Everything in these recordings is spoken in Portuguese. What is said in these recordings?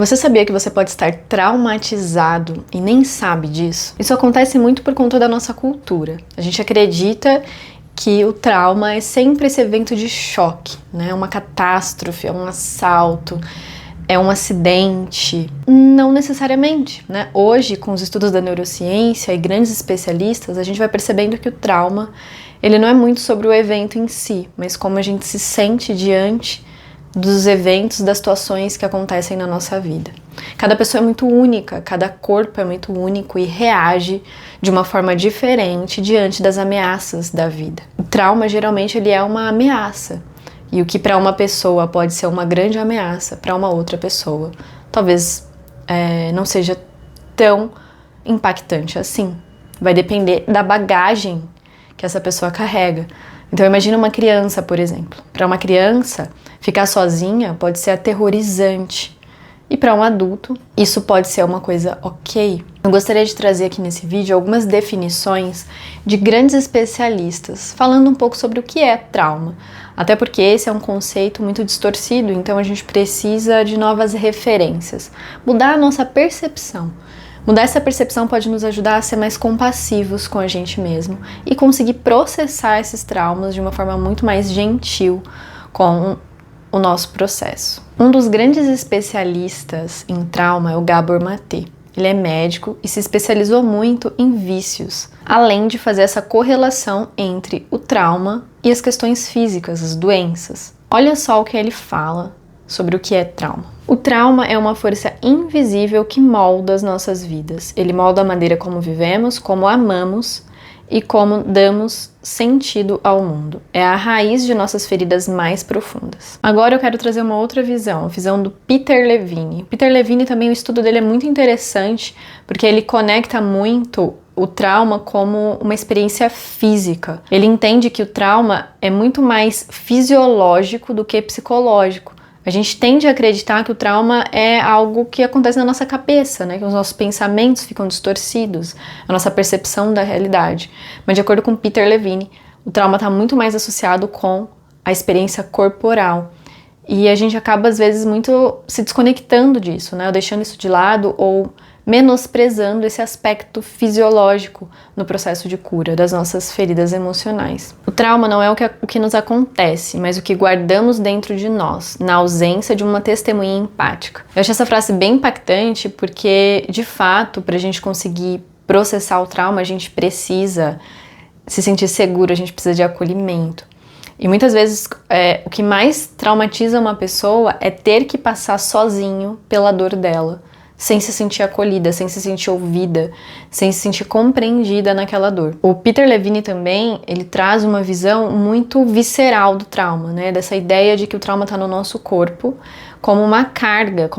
Você sabia que você pode estar traumatizado e nem sabe disso? Isso acontece muito por conta da nossa cultura. A gente acredita que o trauma é sempre esse evento de choque, né? Uma catástrofe, é um assalto, é um acidente. Não necessariamente, né? Hoje, com os estudos da neurociência e grandes especialistas, a gente vai percebendo que o trauma, ele não é muito sobre o evento em si, mas como a gente se sente diante dos eventos, das situações que acontecem na nossa vida. Cada pessoa é muito única, cada corpo é muito único e reage de uma forma diferente diante das ameaças da vida. O trauma, geralmente, ele é uma ameaça. E o que para uma pessoa pode ser uma grande ameaça, para uma outra pessoa, talvez não seja tão impactante assim. Vai depender da bagagem que essa pessoa carrega. Então imagina uma criança, por exemplo. Para uma criança, ficar sozinha pode ser aterrorizante. E para um adulto, isso pode ser uma coisa ok. Eu gostaria de trazer aqui nesse vídeo algumas definições de grandes especialistas, falando um pouco sobre o que é trauma. Até porque esse é um conceito muito distorcido, então a gente precisa de novas referências. Mudar a nossa percepção. Mudar essa percepção pode nos ajudar a ser mais compassivos com a gente mesmo e conseguir processar esses traumas de uma forma muito mais gentil com o nosso processo. Um dos grandes especialistas em trauma é o Gabor Maté. Ele é médico e se especializou muito em vícios, além de fazer essa correlação entre o trauma e as questões físicas, as doenças. Olha só o que ele fala sobre o que é trauma. O trauma é uma força invisível que molda as nossas vidas. Ele molda a maneira como vivemos, como amamos e como damos sentido ao mundo. É a raiz de nossas feridas mais profundas. Agora eu quero trazer uma outra visão, a visão do Peter Levine. Peter Levine também, o estudo dele é muito interessante, porque ele conecta muito o trauma como uma experiência física. Ele entende que o trauma é muito mais fisiológico do que psicológico. A gente tende a acreditar que o trauma é algo que acontece na nossa cabeça, né? Que os nossos pensamentos ficam distorcidos, a nossa percepção da realidade. Mas de acordo com Peter Levine, o trauma está muito mais associado com a experiência corporal. E a gente acaba, às vezes, muito se desconectando disso, né? Ou deixando isso de lado ou menosprezando esse aspecto fisiológico no processo de cura das nossas feridas emocionais. O trauma não é o que nos acontece, mas o que guardamos dentro de nós, na ausência de uma testemunha empática. Eu acho essa frase bem impactante porque, de fato, para a gente conseguir processar o trauma, a gente precisa se sentir seguro, a gente precisa de acolhimento. E muitas vezes o que mais traumatiza uma pessoa é ter que passar sozinho pela dor dela, sem se sentir acolhida, sem se sentir ouvida, sem se sentir compreendida naquela dor. O Peter Levine também, ele traz uma visão muito visceral do trauma, né? Dessa ideia de que o trauma está no nosso corpo como uma carga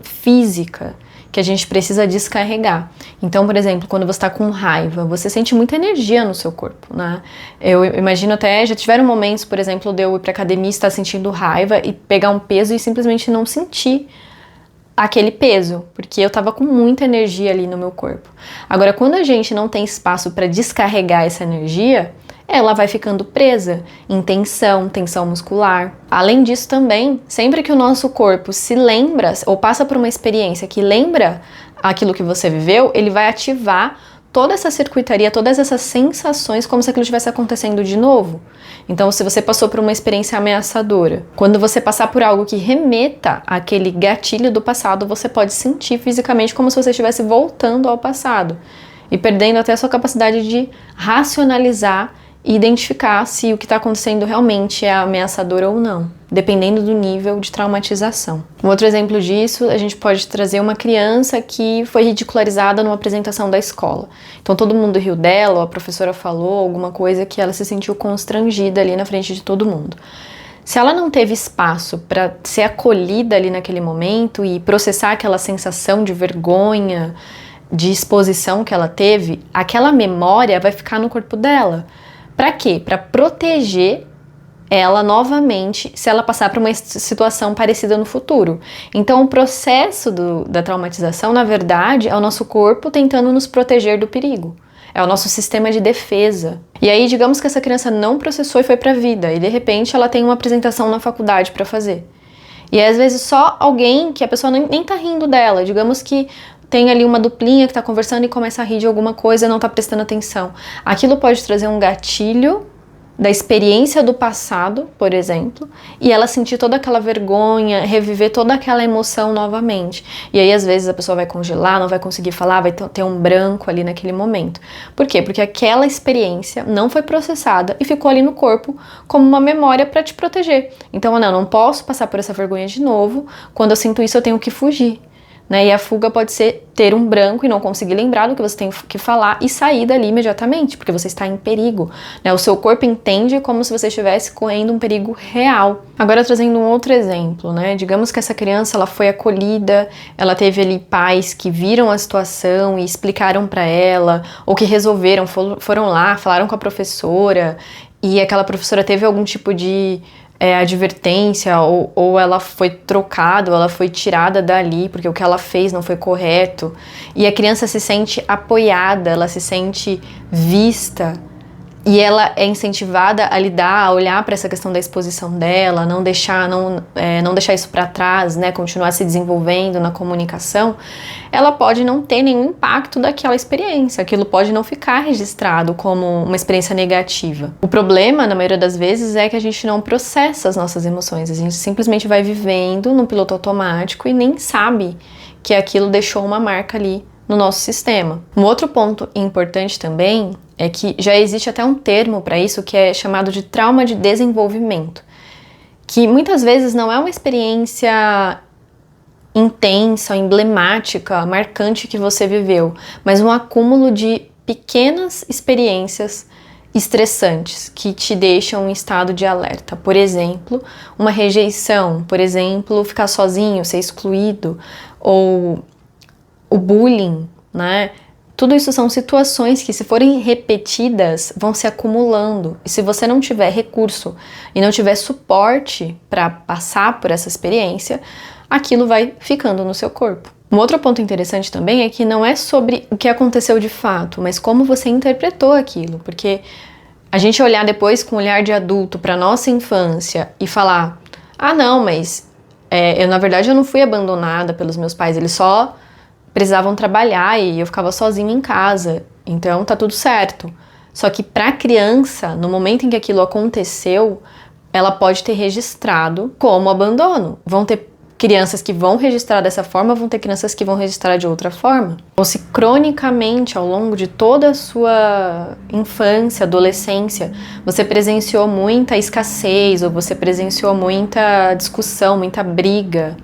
física que a gente precisa descarregar. Então, por exemplo, quando você está com raiva, você sente muita energia no seu corpo, né? Eu imagino até, já tiveram momentos, por exemplo, de eu ir pra academia e estar sentindo raiva e pegar um peso e simplesmente não sentir aquele peso, porque eu tava com muita energia ali no meu corpo. Agora, quando a gente não tem espaço para descarregar essa energia, ela vai ficando presa em tensão muscular. Além disso também, sempre que o nosso corpo se lembra ou passa por uma experiência que lembra aquilo que você viveu, ele vai ativar toda essa circuitaria, todas essas sensações como se aquilo estivesse acontecendo de novo. Então, se você passou por uma experiência ameaçadora, quando você passar por algo que remeta àquele gatilho do passado, você pode sentir fisicamente como se você estivesse voltando ao passado e perdendo até a sua capacidade de racionalizar e identificar se o que está acontecendo realmente é ameaçador ou não, dependendo do nível de traumatização. Um outro exemplo disso, a gente pode trazer uma criança que foi ridicularizada numa apresentação da escola. Então todo mundo riu dela, ou a professora falou alguma coisa que ela se sentiu constrangida ali na frente de todo mundo. Se ela não teve espaço para ser acolhida ali naquele momento e processar aquela sensação de vergonha, de exposição que ela teve, aquela memória vai ficar no corpo dela. Para quê? Para proteger ela novamente se ela passar por uma situação parecida no futuro. Então o processo da traumatização, na verdade, é o nosso corpo tentando nos proteger do perigo. É o nosso sistema de defesa. E aí, digamos que essa criança não processou e foi para a vida, e de repente ela tem uma apresentação na faculdade para fazer. E às vezes só alguém que a pessoa nem tá rindo dela, digamos que tem ali uma duplinha que tá conversando e começa a rir de alguma coisa e não tá prestando atenção. Aquilo pode trazer um gatilho da experiência do passado, por exemplo, e ela sentir toda aquela vergonha, reviver toda aquela emoção novamente. E aí, às vezes, a pessoa vai congelar, não vai conseguir falar, vai ter um branco ali naquele momento. Por quê? Porque aquela experiência não foi processada e ficou ali no corpo como uma memória para te proteger. Então, não posso passar por essa vergonha de novo, quando eu sinto isso eu tenho que fugir. Né? E a fuga pode ser ter um branco e não conseguir lembrar do que você tem que falar e sair dali imediatamente, porque você está em perigo. Né? O seu corpo entende como se você estivesse correndo um perigo real. Agora trazendo um outro exemplo, né? Digamos que essa criança ela foi acolhida, ela teve ali pais que viram a situação e explicaram para ela, ou que resolveram, foram lá, falaram com a professora e aquela professora teve algum tipo de advertência, ou ela foi trocada, ou ela foi tirada dali porque o que ela fez não foi correto, e a criança se sente apoiada, ela se sente vista, e ela é incentivada a lidar, a olhar para essa questão da exposição dela, não deixar isso para trás, né, continuar se desenvolvendo na comunicação. Ela pode não ter nenhum impacto daquela experiência, aquilo pode não ficar registrado como uma experiência negativa. O problema, na maioria das vezes, é que a gente não processa as nossas emoções, a gente simplesmente vai vivendo no piloto automático e nem sabe que aquilo deixou uma marca ali no nosso sistema. Um outro ponto importante também é que já existe até um termo para isso que é chamado de trauma de desenvolvimento, que muitas vezes não é uma experiência intensa, emblemática, marcante que você viveu, mas um acúmulo de pequenas experiências estressantes que te deixam em estado de alerta. Por exemplo, uma rejeição, por exemplo, ficar sozinho, ser excluído, ou o bullying, né? Tudo isso são situações que, se forem repetidas, vão se acumulando. E se você não tiver recurso e não tiver suporte para passar por essa experiência, aquilo vai ficando no seu corpo. Um outro ponto interessante também é que não é sobre o que aconteceu de fato, mas como você interpretou aquilo. Porque a gente olhar depois com um olhar de adulto para nossa infância e falar: não, mas na verdade eu não fui abandonada pelos meus pais, eles só precisavam trabalhar e eu ficava sozinha em casa, então tá tudo certo. Só que para a criança, no momento em que aquilo aconteceu, ela pode ter registrado como abandono. Vão ter crianças que vão registrar dessa forma, vão ter crianças que vão registrar de outra forma. Ou se cronicamente, ao longo de toda a sua infância, adolescência, você presenciou muita escassez, ou você presenciou muita discussão, muita briga,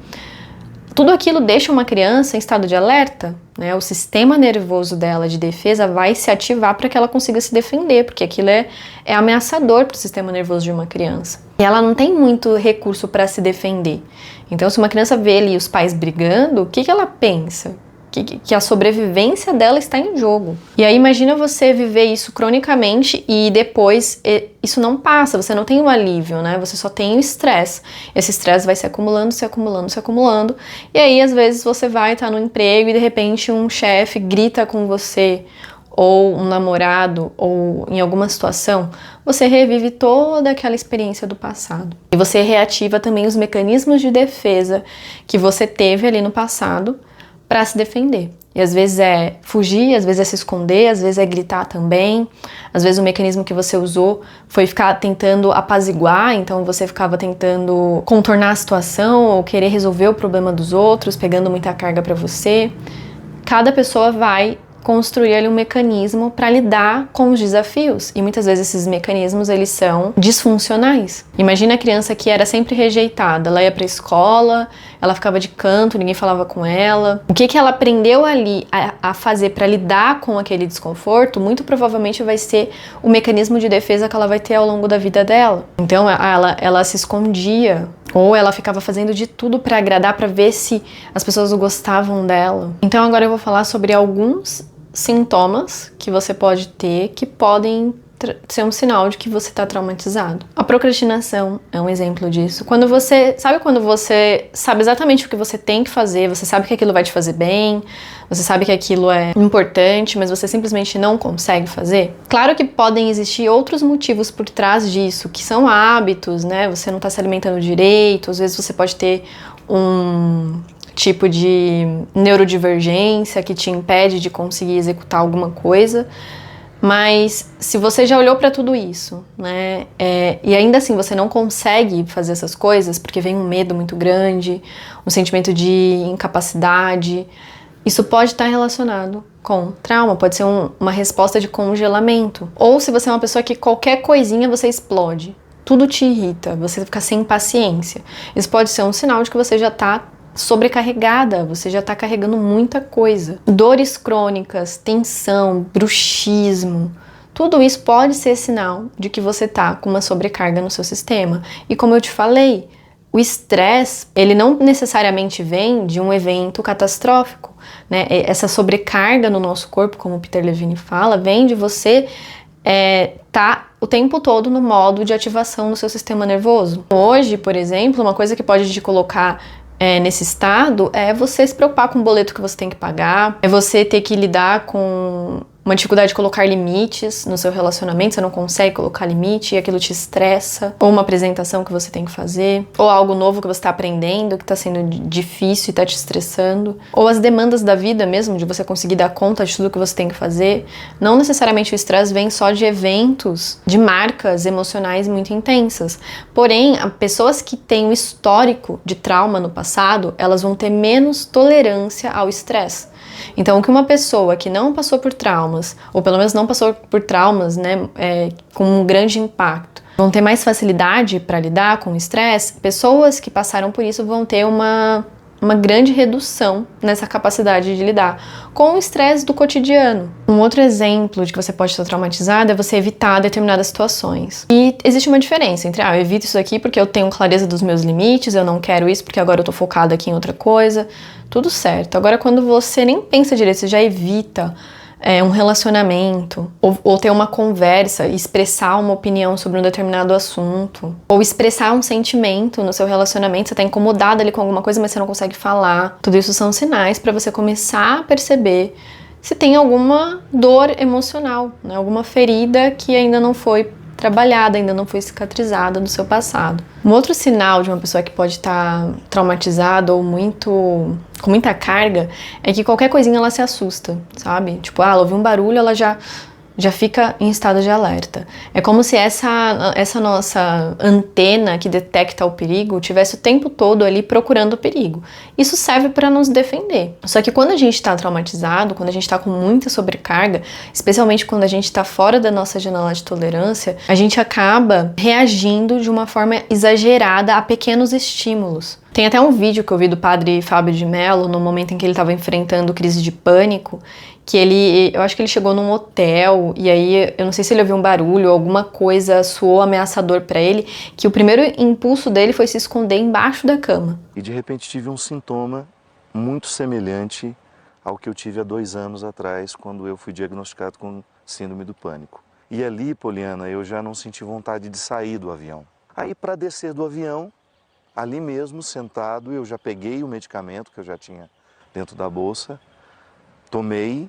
tudo aquilo deixa uma criança em estado de alerta, né? O sistema nervoso dela de defesa vai se ativar para que ela consiga se defender, porque aquilo é ameaçador para o sistema nervoso de uma criança. E ela não tem muito recurso para se defender. Então, se uma criança vê ali os pais brigando, o que ela pensa? Que a sobrevivência dela está em jogo. E aí imagina você viver isso cronicamente e depois isso não passa, você não tem um alívio, né? Você só tem o estresse. Esse estresse vai se acumulando, se acumulando, se acumulando. E aí às vezes você vai estar no emprego e de repente um chefe grita com você, ou um namorado, ou em alguma situação, você revive toda aquela experiência do passado. E você reativa também os mecanismos de defesa que você teve ali no passado para se defender. E às vezes é fugir, às vezes é se esconder, às vezes é gritar também. Às vezes o mecanismo que você usou foi ficar tentando apaziguar, então você ficava tentando contornar a situação ou querer resolver o problema dos outros, pegando muita carga para você. Cada pessoa vai construir ali um mecanismo para lidar com os desafios. E muitas vezes esses mecanismos, eles são disfuncionais. Imagina a criança que era sempre rejeitada. Ela ia para a escola, ela ficava de canto, ninguém falava com ela. O que ela aprendeu ali a fazer para lidar com aquele desconforto, muito provavelmente vai ser o mecanismo de defesa que ela vai ter ao longo da vida dela. Então ela se escondia, ou ela ficava fazendo de tudo para agradar, para ver se as pessoas gostavam dela. Então agora eu vou falar sobre alguns sintomas que você pode ter que podem ser um sinal de que você está traumatizado. A procrastinação é um exemplo disso. Quando você sabe exatamente o que você tem que fazer, você sabe que aquilo vai te fazer bem, você sabe que aquilo é importante, mas você simplesmente não consegue fazer. Claro que podem existir outros motivos por trás disso, que são hábitos, né? Você não está se alimentando direito, às vezes você pode ter um tipo de neurodivergência que te impede de conseguir executar alguma coisa, mas se você já olhou para tudo isso, né, e ainda assim você não consegue fazer essas coisas porque vem um medo muito grande, um sentimento de incapacidade, isso pode estar relacionado com trauma, pode ser uma resposta de congelamento, ou se você é uma pessoa que qualquer coisinha você explode, tudo te irrita, você fica sem paciência, isso pode ser um sinal de que você já está sobrecarregada, você já está carregando muita coisa. Dores crônicas, tensão, bruxismo, tudo isso pode ser sinal de que você está com uma sobrecarga no seu sistema. E como eu te falei, o estresse, ele não necessariamente vem de um evento catastrófico, né? Essa sobrecarga no nosso corpo, como o Peter Levine fala, vem de você tá o tempo todo no modo de ativação no seu sistema nervoso. Hoje, por exemplo, uma coisa que pode te colocar nesse estado é você se preocupar com o boleto que você tem que pagar, é você ter que lidar com uma dificuldade de colocar limites no seu relacionamento, você não consegue colocar limite e aquilo te estressa, ou uma apresentação que você tem que fazer, ou algo novo que você está aprendendo, que está sendo difícil e está te estressando, ou as demandas da vida mesmo, de você conseguir dar conta de tudo que você tem que fazer. Não necessariamente o estresse vem só de eventos, de marcas emocionais muito intensas, porém, pessoas que têm um histórico de trauma no passado, elas vão ter menos tolerância ao estresse. Então, o que uma pessoa que não passou por traumas, ou pelo menos não passou por traumas, né, com um grande impacto, vão ter mais facilidade para lidar com o estresse, pessoas que passaram por isso vão ter uma grande redução nessa capacidade de lidar com o estresse do cotidiano. Um outro exemplo de que você pode estar traumatizado é você evitar determinadas situações. E existe uma diferença entre, eu evito isso aqui porque eu tenho clareza dos meus limites, eu não quero isso porque agora eu tô focada aqui em outra coisa, tudo certo. Agora, quando você nem pensa direito, você já evita um relacionamento, ou ter uma conversa, expressar uma opinião sobre um determinado assunto, ou expressar um sentimento no seu relacionamento, você tá incomodado ali com alguma coisa, mas você não consegue falar. Tudo isso são sinais para você começar a perceber se tem alguma dor emocional, né? Alguma ferida que ainda não foi trabalhada, ainda não foi cicatrizada do seu passado. Um outro sinal de uma pessoa que pode estar traumatizada ou com muita carga é que qualquer coisinha ela se assusta, sabe? Tipo, ela ouviu um barulho, ela já fica em estado de alerta. É como se essa nossa antena que detecta o perigo tivesse o tempo todo ali procurando o perigo. Isso serve para nos defender. Só que quando a gente está traumatizado, quando a gente está com muita sobrecarga, especialmente quando a gente está fora da nossa janela de tolerância, a gente acaba reagindo de uma forma exagerada a pequenos estímulos. Tem até um vídeo que eu vi do padre Fábio de Mello, no momento em que ele estava enfrentando crise de pânico, que eu acho que ele chegou num hotel, e aí, eu não sei se ele ouviu um barulho, ou alguma coisa soou ameaçador para ele, que o primeiro impulso dele foi se esconder embaixo da cama. E de repente tive um sintoma muito semelhante ao que eu tive há 2 anos atrás, quando eu fui diagnosticado com síndrome do pânico. E ali, Poliana, eu já não senti vontade de sair do avião. Aí, para descer do avião, ali mesmo, sentado, eu já peguei o medicamento que eu já tinha dentro da bolsa, tomei,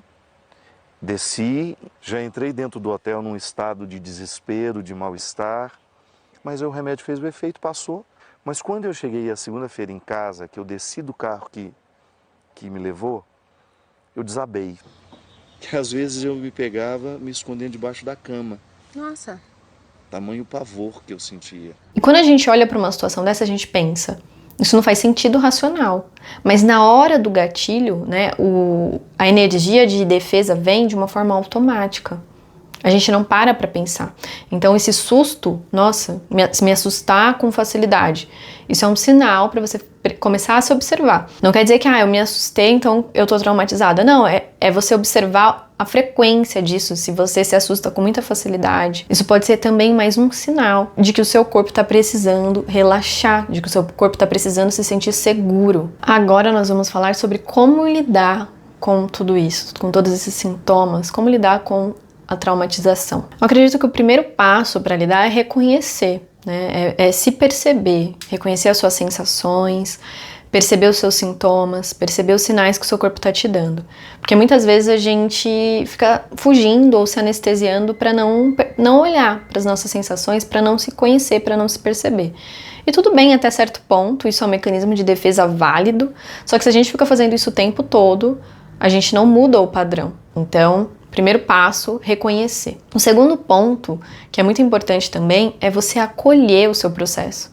desci, já entrei dentro do hotel num estado de desespero, de mal-estar, mas o remédio fez o efeito, passou. Mas quando eu cheguei a segunda-feira em casa, que eu desci do carro que me levou, eu desabei. Que às vezes eu me pegava me escondendo debaixo da cama. Nossa! Tamanho pavor que eu sentia. E quando a gente olha para uma situação dessa, a gente pensa, isso não faz sentido racional. Mas na hora do gatilho, né, a energia de defesa vem de uma forma automática. A gente não para pensar. Então esse susto, nossa, me assustar com facilidade, isso é um sinal para você começar a se observar. Não quer dizer que eu me assustei, então eu tô traumatizada. Não, é você observar a frequência disso, se você se assusta com muita facilidade. Isso pode ser também mais um sinal de que o seu corpo está precisando relaxar, de que o seu corpo está precisando se sentir seguro. Agora nós vamos falar sobre como lidar com tudo isso, com todos esses sintomas, como lidar com a traumatização? Eu acredito que o primeiro passo para lidar é reconhecer, né? É se perceber, reconhecer as suas sensações, perceber os seus sintomas, perceber os sinais que o seu corpo está te dando. Porque muitas vezes a gente fica fugindo ou se anestesiando para não olhar para as nossas sensações, para não se conhecer, para não se perceber. E tudo bem até certo ponto, isso é um mecanismo de defesa válido, só que se a gente fica fazendo isso o tempo todo, a gente não muda o padrão. Então, primeiro passo, reconhecer. O segundo ponto, que é muito importante também, é você acolher o seu processo.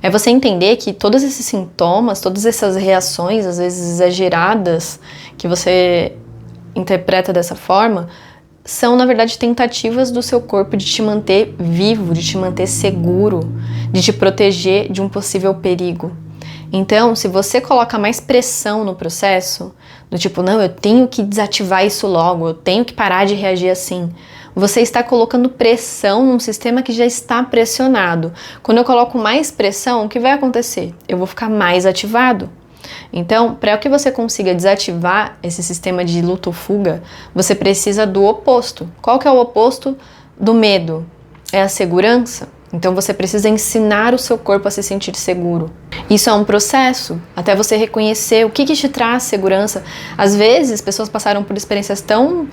É você entender que todos esses sintomas, todas essas reações, às vezes exageradas, que você interpreta dessa forma, são, na verdade, tentativas do seu corpo de te manter vivo, de te manter seguro, de te proteger de um possível perigo. Então, se você coloca mais pressão no processo, do tipo, não, eu tenho que desativar isso logo, eu tenho que parar de reagir assim, você está colocando pressão num sistema que já está pressionado. Quando eu coloco mais pressão, o que vai acontecer? Eu vou ficar mais ativado. Então, para que você consiga desativar esse sistema de luta ou fuga, você precisa do oposto. Qual que é o oposto do medo? É a segurança. Então, você precisa ensinar o seu corpo a se sentir seguro. Isso é um processo, até você reconhecer o que te traz segurança. Às vezes, pessoas passaram por experiências tão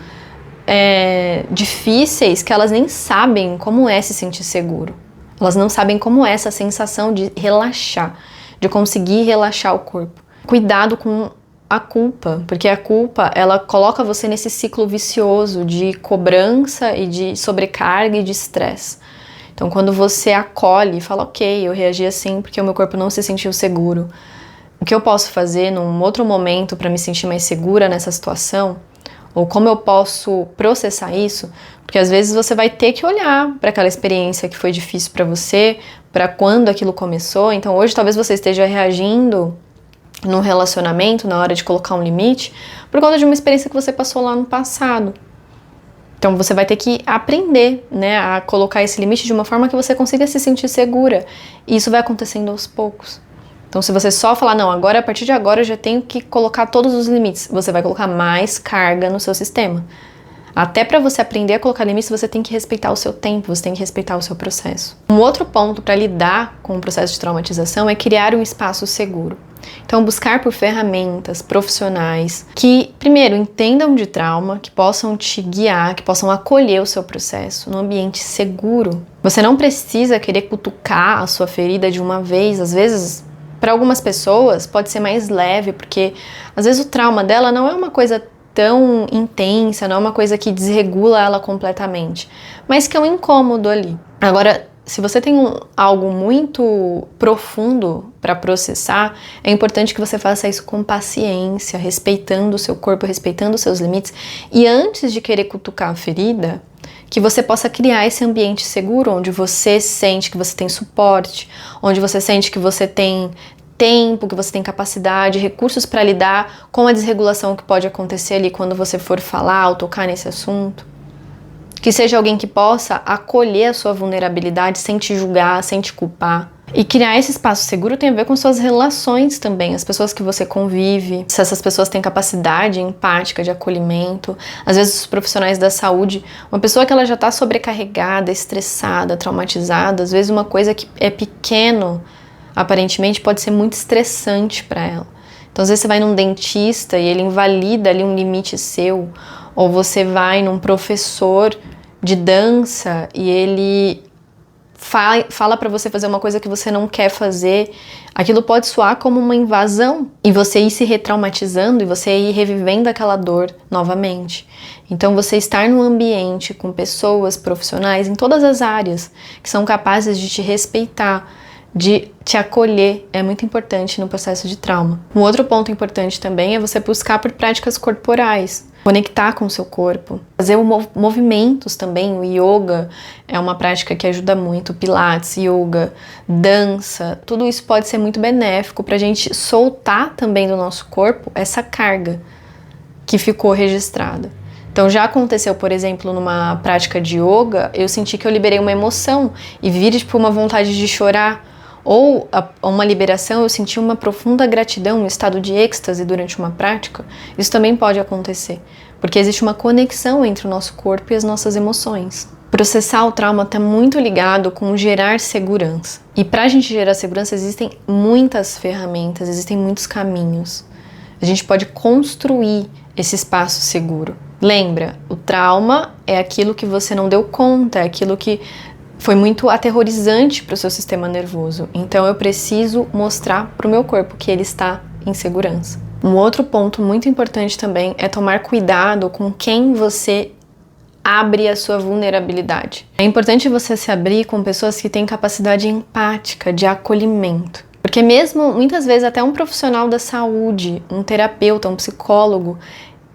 difíceis que elas nem sabem como é se sentir seguro. Elas não sabem como é essa sensação de relaxar, de conseguir relaxar o corpo. Cuidado com a culpa, porque a culpa, ela coloca você nesse ciclo vicioso de cobrança e de sobrecarga e de estresse. Então, quando você acolhe e fala, ok, eu reagi assim porque o meu corpo não se sentiu seguro, o que eu posso fazer num outro momento para me sentir mais segura nessa situação? Ou como eu posso processar isso? Porque às vezes você vai ter que olhar para aquela experiência que foi difícil para você, para quando aquilo começou. Então hoje talvez você esteja reagindo num relacionamento, na hora de colocar um limite, por conta de uma experiência que você passou lá no passado. Então você vai ter que aprender, né, a colocar esse limite de uma forma que você consiga se sentir segura. E isso vai acontecendo aos poucos. Então, se você só falar, não, agora, a partir de agora eu já tenho que colocar todos os limites, você vai colocar mais carga no seu sistema. Até para você aprender a colocar limites, você tem que respeitar o seu tempo, você tem que respeitar o seu processo. Um outro ponto para lidar com o processo de traumatização é criar um espaço seguro. Então, buscar por ferramentas profissionais que, primeiro, entendam de trauma, que possam te guiar, que possam acolher o seu processo num ambiente seguro. Você não precisa querer cutucar a sua ferida de uma vez, às vezes. Para algumas pessoas pode ser mais leve, porque às vezes o trauma dela não é uma coisa tão intensa, não é uma coisa que desregula ela completamente, mas que é um incômodo ali. Agora, se você tem algo muito profundo para processar, é importante que você faça isso com paciência, respeitando o seu corpo, respeitando os seus limites, e antes de querer cutucar a ferida, que você possa criar esse ambiente seguro, onde você sente que você tem suporte, onde você sente que você tem tempo, que você tem capacidade, recursos para lidar com a desregulação que pode acontecer ali quando você for falar ou tocar nesse assunto. Que seja alguém que possa acolher a sua vulnerabilidade sem te julgar, sem te culpar. E criar esse espaço seguro tem a ver com suas relações também, as pessoas que você convive, se essas pessoas têm capacidade empática de acolhimento. Às vezes os profissionais da saúde, uma pessoa que ela já está sobrecarregada, estressada, traumatizada, às vezes uma coisa que é pequeno, aparentemente pode ser muito estressante para ela. Então às vezes você vai num dentista e ele invalida ali um limite seu, ou você vai num professor de dança e ele fala para você fazer uma coisa que você não quer fazer, aquilo pode soar como uma invasão e você ir se retraumatizando e você ir revivendo aquela dor novamente. Então você estar num ambiente com pessoas profissionais em todas as áreas que são capazes de te respeitar, de te acolher, é muito importante no processo de trauma. Um outro ponto importante também é você buscar por práticas corporais, conectar com o seu corpo, fazer movimentos também. O yoga é uma prática que ajuda muito, pilates, yoga, dança, tudo isso pode ser muito benéfico para a gente soltar também do nosso corpo essa carga que ficou registrada. Então já aconteceu, por exemplo, numa prática de yoga, eu senti que eu liberei uma emoção e vi tipo uma vontade de chorar, ou uma liberação, eu senti uma profunda gratidão, um estado de êxtase durante uma prática, isso também pode acontecer, porque existe uma conexão entre o nosso corpo e as nossas emoções. Processar o trauma está muito ligado com gerar segurança. E para a gente gerar segurança existem muitas ferramentas, existem muitos caminhos. A gente pode construir esse espaço seguro. Lembra, o trauma é aquilo que você não deu conta, é aquilo que foi muito aterrorizante para o seu sistema nervoso. Então eu preciso mostrar para o meu corpo que ele está em segurança. Um outro ponto muito importante também é tomar cuidado com quem você abre a sua vulnerabilidade. É importante você se abrir com pessoas que têm capacidade empática, de acolhimento. Porque mesmo, muitas vezes, até um profissional da saúde, um terapeuta, um psicólogo,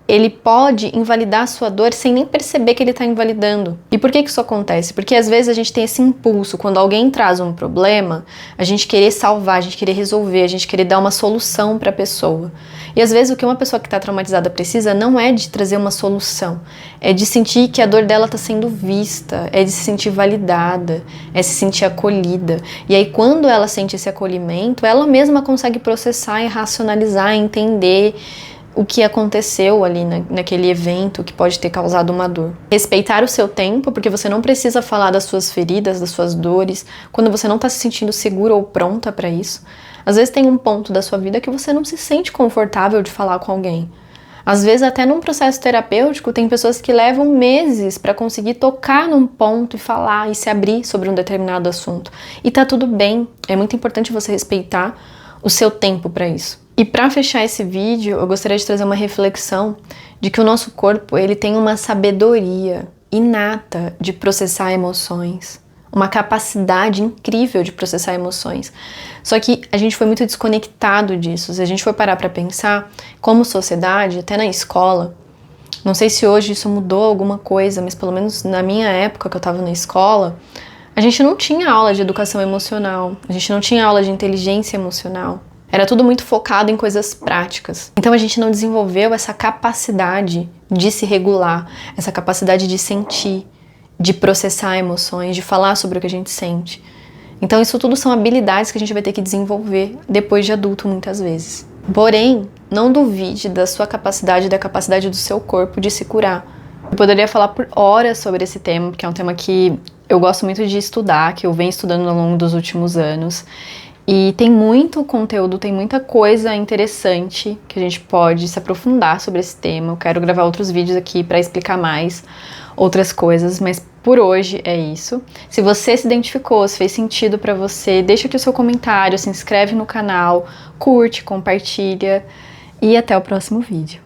ele pode invalidar a sua dor sem nem perceber que ele está invalidando. E por que isso acontece? Porque às vezes a gente tem esse impulso, quando alguém traz um problema, a gente querer salvar, a gente querer resolver, a gente querer dar uma solução para a pessoa. E às vezes o que uma pessoa que está traumatizada precisa não é de trazer uma solução, é de sentir que a dor dela está sendo vista, é de se sentir validada, é se sentir acolhida. E aí quando ela sente esse acolhimento, ela mesma consegue processar e racionalizar, entender o que aconteceu ali naquele evento que pode ter causado uma dor. Respeitar o seu tempo, porque você não precisa falar das suas feridas, das suas dores, quando você não está se sentindo segura ou pronta para isso. Às vezes tem um ponto da sua vida que você não se sente confortável de falar com alguém. Às vezes até num processo terapêutico tem pessoas que levam meses para conseguir tocar num ponto e falar e se abrir sobre um determinado assunto. E tá tudo bem, é muito importante você respeitar o seu tempo para isso. E para fechar esse vídeo, eu gostaria de trazer uma reflexão de que o nosso corpo ele tem uma sabedoria inata de processar emoções, uma capacidade incrível de processar emoções. Só que a gente foi muito desconectado disso. Se a gente for parar para pensar, como sociedade, até na escola, não sei se hoje isso mudou alguma coisa, mas pelo menos na minha época que eu estava na escola, a gente não tinha aula de educação emocional, a gente não tinha aula de inteligência emocional. Era tudo muito focado em coisas práticas. Então a gente não desenvolveu essa capacidade de se regular, essa capacidade de sentir, de processar emoções, de falar sobre o que a gente sente. Então isso tudo são habilidades que a gente vai ter que desenvolver depois de adulto muitas vezes. Porém, não duvide da sua capacidade, da capacidade do seu corpo de se curar. Eu poderia falar por horas sobre esse tema, porque é um tema que eu gosto muito de estudar, que eu venho estudando ao longo dos últimos anos. E tem muito conteúdo, tem muita coisa interessante que a gente pode se aprofundar sobre esse tema. Eu quero gravar outros vídeos aqui para explicar mais outras coisas, mas por hoje é isso. Se você se identificou, se fez sentido para você, deixa aqui o seu comentário, se inscreve no canal, curte, compartilha e até o próximo vídeo.